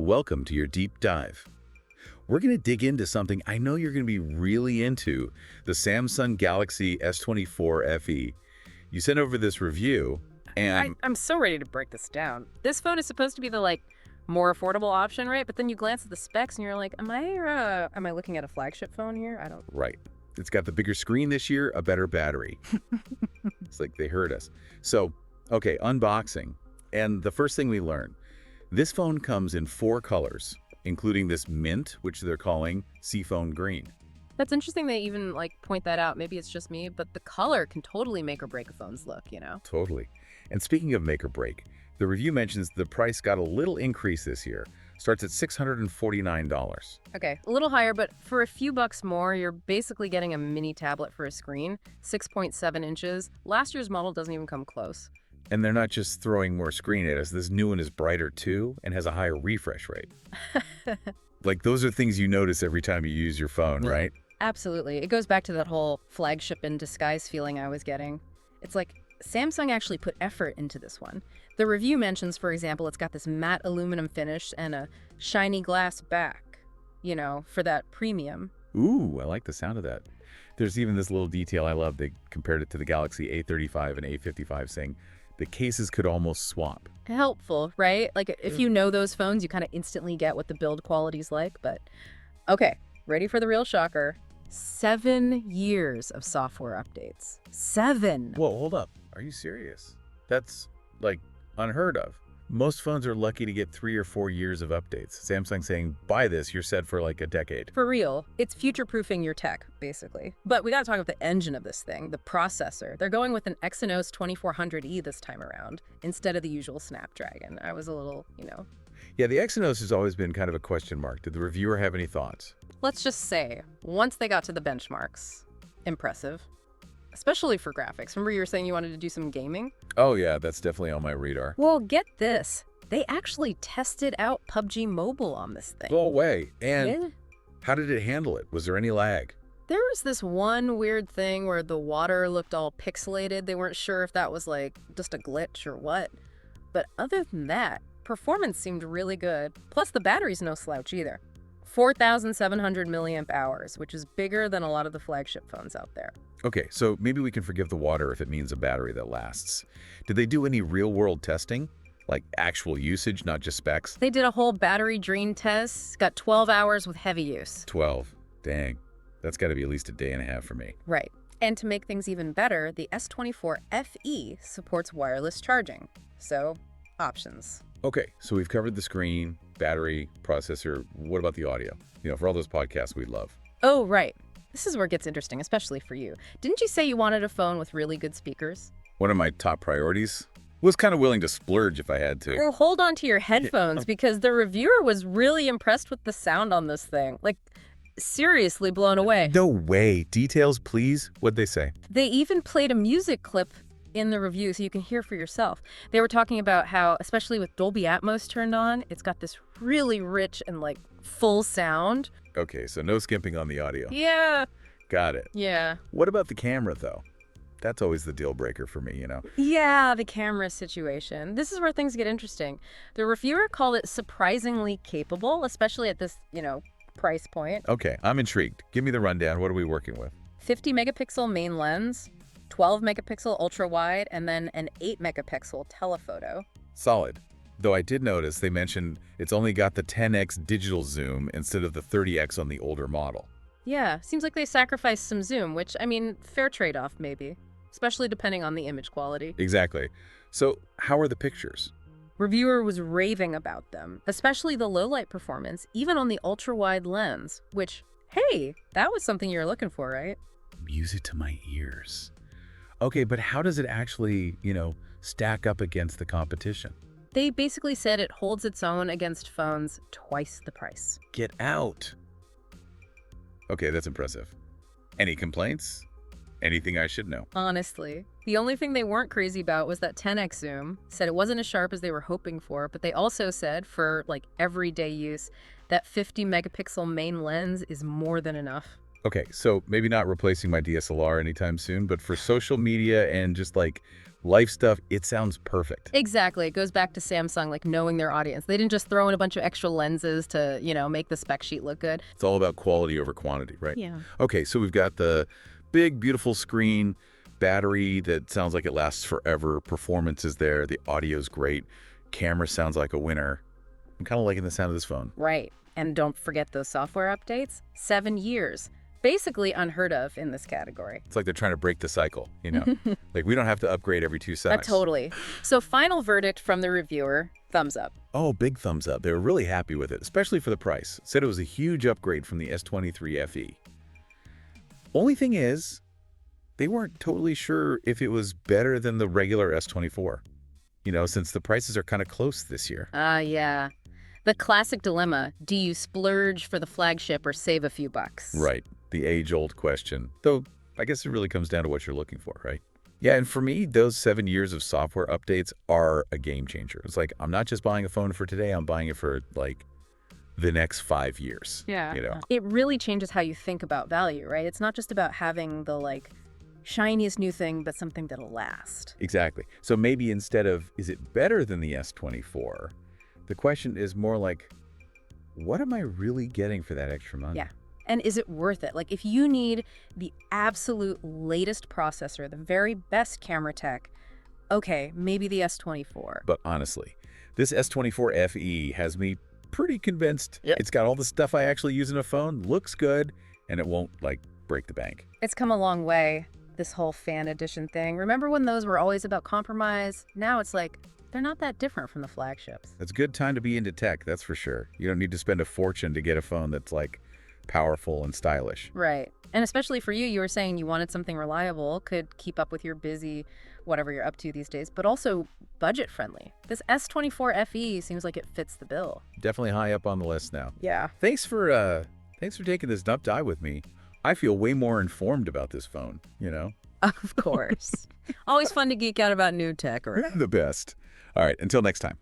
welcome to your deep dive. We're going to dig into something I know you're going to be really into, the Samsung Galaxy S24 FE. You sent over this review, and I'm so ready to break this down. This phone is supposed to be the, more affordable option, right? But then you glance at the specs and you're like, am I looking at a flagship phone here? I don't... right. It's got the bigger screen this year, a better battery. It's like they heard us. So, okay, unboxing. And the first thing we learn, this phone comes in 4 colors, including this mint, which they're calling seafoam green. That's interesting they even, point that out. Maybe it's just me, but the color can totally make or break a phone's look, you know? Totally. And speaking of make or break, the review mentions the price got a little increase this year. Starts at $649. Okay, a little higher, but for a few bucks more, you're basically getting a mini tablet for a screen, 6.7 inches. Last year's model doesn't even come close. And they're not just throwing more screen at us. This new one is brighter too and has a higher refresh rate. Those are things you notice every time you use your phone, right? Absolutely. It goes back to that whole flagship in disguise feeling I was getting. It's like Samsung actually put effort into this one. The review mentions, for example, it's got this matte aluminum finish and a shiny glass back, for that premium. Ooh, I like the sound of that. There's even this little detail I love. They compared it to the Galaxy A35 and A55, saying the cases could almost swap. Helpful, right? If you know those phones, you kind of instantly get what the build quality's like. But okay, ready for the real shocker. 7 years of software updates. 7! Whoa, hold up. Are you serious? That's, unheard of. Most phones are lucky to get 3 or 4 years of updates. Samsung saying, buy this, you're set for a decade. For real. It's future-proofing your tech, basically. But we gotta talk about the engine of this thing, the processor. They're going with an Exynos 2400E this time around, instead of the usual Snapdragon. I was a little, Yeah, the Exynos has always been kind of a question mark. Did the reviewer have any thoughts? Let's just say, once they got to the benchmarks, impressive. Especially for graphics. Remember you were saying you wanted to do some gaming? Oh yeah, that's definitely on my radar. Well, get this. They actually tested out PUBG Mobile on this thing. Go away. And Yeah. How did it handle it? Was there any lag? There was this one weird thing where the water looked all pixelated. They weren't sure if that was just a glitch or what. But other than that, performance seemed really good. Plus the battery's no slouch either. 4,700 milliamp hours, which is bigger than a lot of the flagship phones out there. Okay, so maybe we can forgive the water if it means a battery that lasts. Did they do any real-world testing? Like actual usage, not just specs? They did a whole battery drain test, got 12 hours with heavy use. 12. Dang. That's got to be at least a day and a half for me. Right. And to make things even better, the S24 FE supports wireless charging. So, options. Okay, so we've covered the screen, battery, processor. What about the audio? For all those podcasts we love. Oh, right. This is where it gets interesting, especially for you. Didn't you say you wanted a phone with really good speakers? One of my top priorities. Was kind of willing to splurge if I had to. Well, hold on to your headphones because the reviewer was really impressed with the sound on this thing. Seriously blown away. No way. Details, please. What'd they say? They even played a music clip in the review so you can hear for yourself. They were talking about how, especially with Dolby Atmos turned on, it's got this really rich and full sound. Okay, so no skimping on the audio. Yeah. Got it. Yeah. What about the camera, though? That's always the deal breaker for me, Yeah, the camera situation. This is where things get interesting. The reviewer called it surprisingly capable, especially at this, price point. Okay, I'm intrigued. Give me the rundown. What are we working with? 50 megapixel main lens, 12 megapixel ultra wide, and then an 8 megapixel telephoto. Solid. Though I did notice they mentioned it's only got the 10x digital zoom instead of the 30x on the older model. Yeah, seems like they sacrificed some zoom, which, fair trade-off maybe, especially depending on the image quality. Exactly. So how are the pictures? Reviewer was raving about them, especially the low light performance, even on the ultra-wide lens, which, hey, that was something you were looking for, right? Music to my ears. Okay, but how does it actually, stack up against the competition? They basically said it holds its own against phones twice the price. Get out. Okay, that's impressive. Any complaints? Anything I should know? Honestly, the only thing they weren't crazy about was that 10x zoom. Said it wasn't as sharp as they were hoping for, but they also said for everyday use, that 50 megapixel main lens is more than enough. Okay, so maybe not replacing my DSLR anytime soon, but for social media and just like life stuff, it sounds perfect. Exactly. It goes back to Samsung, like knowing their audience. They didn't just throw in a bunch of extra lenses to, make the spec sheet look good. It's all about quality over quantity, right? Yeah. Okay, so we've got the big, beautiful screen, battery that sounds like it lasts forever, performance is there, the audio's great, camera sounds like a winner. I'm kind of liking the sound of this phone. Right. And don't forget those software updates. 7 years. Basically unheard of in this category. It's like they're trying to break the cycle, Like we don't have to upgrade every 2 seconds. Totally. So final verdict from the reviewer, thumbs up. Oh, big thumbs up. They were really happy with it, especially for the price. Said it was a huge upgrade from the S23 FE. Only thing is, they weren't totally sure if it was better than the regular S24. Since the prices are kind of close this year. Yeah. The classic dilemma, do you splurge for the flagship or save a few bucks? Right. The age-old question. Though, I guess it really comes down to what you're looking for, right? Yeah, and for me, those 7 years of software updates are a game changer. It's like, I'm not just buying a phone for today, I'm buying it for, like, the next 5 years. Yeah. It really changes how you think about value, right? It's not just about having the, shiniest new thing, but something that'll last. Exactly. So maybe instead of, is it better than the S24, the question is more like, what am I really getting for that extra money? Yeah. And is it worth it? Like, if you need the absolute latest processor, the very best camera tech, okay, maybe the S24. But honestly, this S24 FE has me pretty convinced. Yep. It's got all the stuff I actually use in a phone, looks good, and it won't, break the bank. It's come a long way, this whole fan edition thing. Remember when those were always about compromise? Now it's like, they're not that different from the flagships. It's a good time to be into tech, that's for sure. You don't need to spend a fortune to get a phone that's, powerful and stylish. Right. And especially for you were saying you wanted something reliable, could keep up with your busy, whatever you're up to these days, but also budget friendly. This S24 FE seems like it fits the bill. Definitely high up on the list now. Yeah. Thanks for taking this deep dive with me. I feel way more informed about this phone, Of course. Always fun to geek out about new tech, right? The best. All right, until next time.